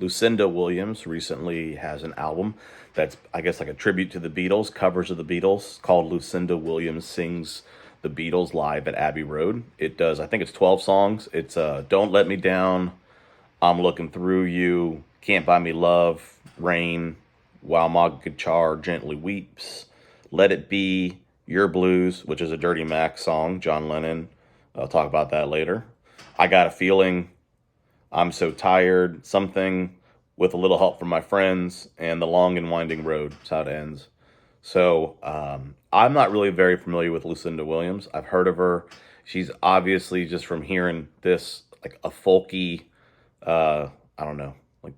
Lucinda Williams recently has an album that's, I guess, like a tribute to the Beatles, covers of the Beatles, called Lucinda Williams Sings the Beatles Live at Abbey Road. It does, I think it's 12 songs. It's Don't Let Me Down, I'm Looking Through You, Can't Buy Me Love, Rain, While My Guitar Gently Weeps, Let It Be, Your Blues, which is a Dirty Mac song, John Lennon. I'll talk about that later. I Got a Feeling, I'm So Tired, Something, With a Little Help from My Friends, and The Long and Winding Road. That's how it ends. So I'm not really very familiar with Lucinda Williams. I've heard of her. She's obviously, just from hearing this, like a folky, I don't know, like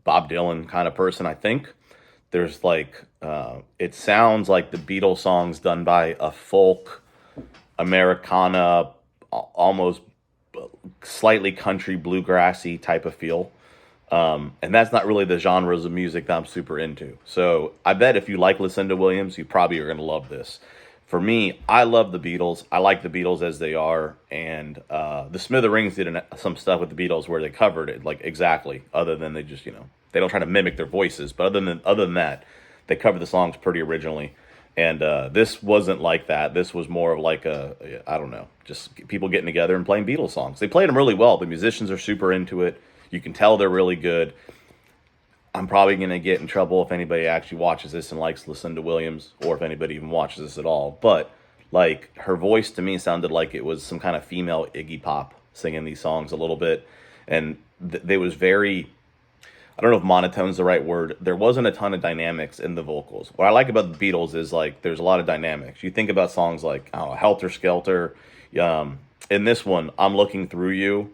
Bob Dylan kind of person, I think. There's like, it sounds like the Beatles songs done by a folk, Americana, almost slightly country bluegrassy type of feel. And that's not really the genres of music that I'm super into. So I bet if you like Lucinda Williams, you probably are going to love this. For me, I love the Beatles. I like the Beatles as they are. And the Smithereens did some stuff with the Beatles where they covered it like exactly, other than they just, they don't try to mimic their voices. But other than that, they covered the songs pretty originally. And this wasn't like that. This was more of like I don't know, just people getting together and playing Beatles songs. They played them really well. The musicians are super into it. You can tell they're really good. I'm probably going to get in trouble if anybody actually watches this and likes Lucinda Williams, or if anybody even watches this at all. But like, her voice to me sounded like it was some kind of female Iggy Pop singing these songs a little bit. And they was very, I don't know if monotone's the right word. There wasn't a ton of dynamics in the vocals. What I like about the Beatles is like there's a lot of dynamics. You think about songs like, I don't know, Helter Skelter. In this one, I'm Looking Through You.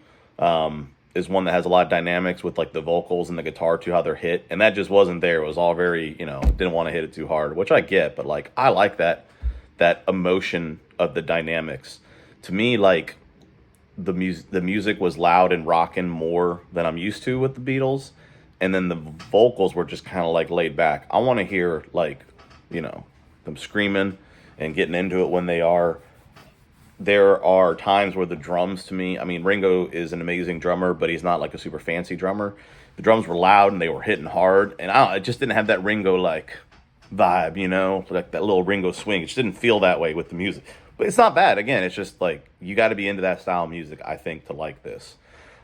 Is one that has a lot of dynamics with like the vocals and the guitar too, how they're hit. And that just wasn't there. It was all very, didn't want to hit it too hard, which I get, but like, I like that emotion of the dynamics. To me, like the music was loud and rocking more than I'm used to with the Beatles. And then the vocals were just kind of like laid back. I want to hear like, them screaming and getting into it when they are. There are times where the drums, to me, I mean, Ringo is an amazing drummer, but he's not like a super fancy drummer. The drums were loud and they were hitting hard, and it just didn't have that Ringo like vibe, like that little Ringo swing. It just didn't feel that way with the music. But it's not bad. Again, it's just like you got to be into that style of music, I think, to like this.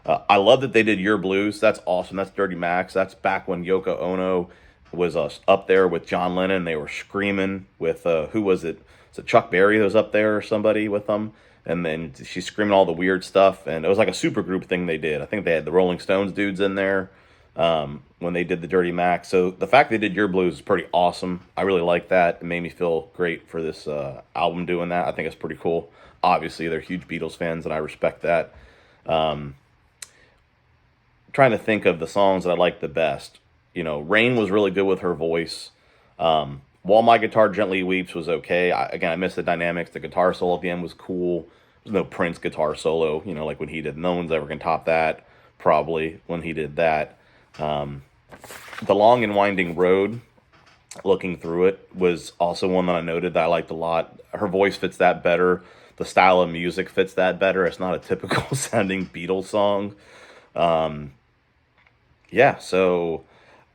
I love that they did Your Blues. That's awesome. That's Dirty Macs. That's back when Yoko Ono was up there with John Lennon. They were screaming with who was it? So Chuck Berry was up there or somebody with them, and then she's screaming all the weird stuff, and it was like a super group thing they did. I think they had the Rolling Stones dudes in there when they did the Dirty Mac. So the fact they did Your Blues is pretty awesome. I really like that. It made me feel great for this album doing that. I think it's pretty cool. Obviously, they're huge Beatles fans, and I respect that. Trying to think of the songs that I like the best. Rain was really good with her voice. While My Guitar Gently Weeps was okay. I missed the dynamics. The guitar solo at the end was cool. There's no Prince guitar solo, like when he did. No one's ever going to top that, probably, when he did that. The Long and Winding Road, Looking Through It, was also one that I noted that I liked a lot. Her voice fits that better. The style of music fits that better. It's not a typical sounding Beatles song. So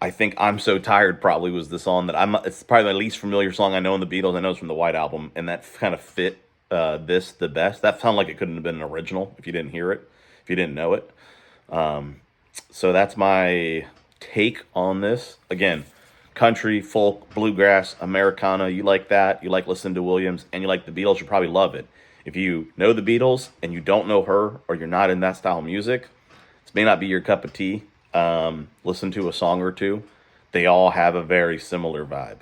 I think I'm So Tired probably was the song that it's probably the least familiar song I know in the Beatles. I know it's from the White Album, and that kind of fit this the best. That sounded like it couldn't have been an original if you didn't hear it, if you didn't know it. So that's my take on this. Again, country, folk, bluegrass, Americana, you like that, you like Lucinda Williams, and you like the Beatles, you probably love it. If you know the Beatles and you don't know her, or you're not in that style of music, this may not be your cup of tea. Listen to a song or two. They all have a very similar vibe.